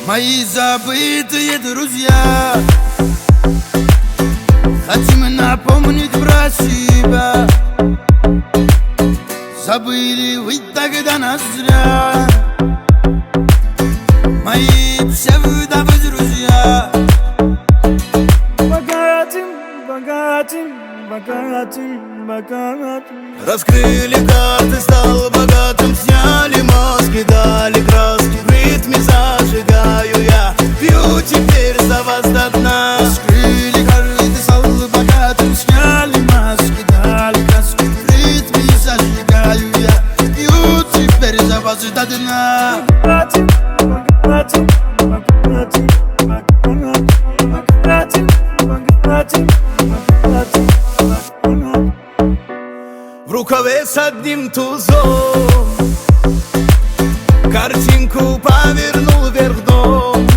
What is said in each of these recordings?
Мои забытые друзья, хотим напомнить про себя. Забыли вы тогда нас зря, мои псевдовые друзья. Богатым, богатым, богатым, богатым. Раскрыли карты, стал богатым. Сняли маски, дали краски. В ритме зажигаю я, пью теперь за вас до дна. Раскрыли карты, стал богатым. Сняли маски, дали краски. В ритме зажигаю я, пью теперь за вас до дна. Богатым, богатым, богатым, богатым, богатым, богатым, богатым. В рукаве с одним тузом картинку повернул вверх дном.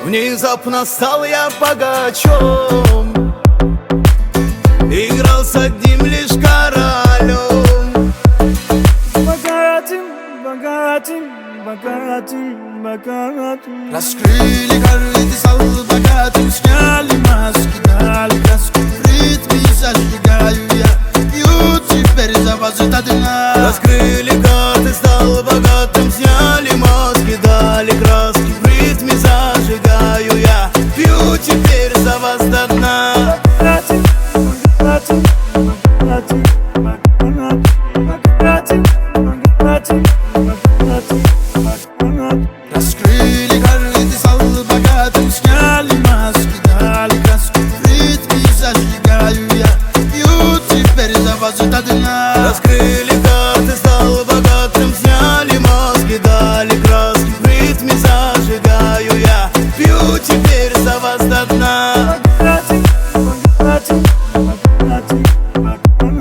Внезапно стал я богачом, играл с одним лишь королем. Богатым, богатым, богатым, богатым. Раскрыли карты, стал богатым. Сняли маски, дали краски. В ритме зажигаю я, пью теперь за вас до дна. Раскрыли карты, стал богатым. Сняли маски, дали краски. В ритме зажигаю я, пью теперь за вас до дна. Богатым, богатым, богатым, богатым, богатым, богатым, богатым, богатым. Раскрыли карты, стал богатым. Сняли маски, дали краски. В ритме зажигаю я, пью теперь за вас до дна. Раскрыли карты, стал богатым. Сняли маски, дали краски. В ритме зажигаю я, пью теперь за вас до дна. Богатым, богатым, богатым, богатым,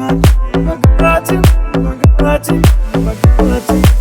богатым, богатым, богатым.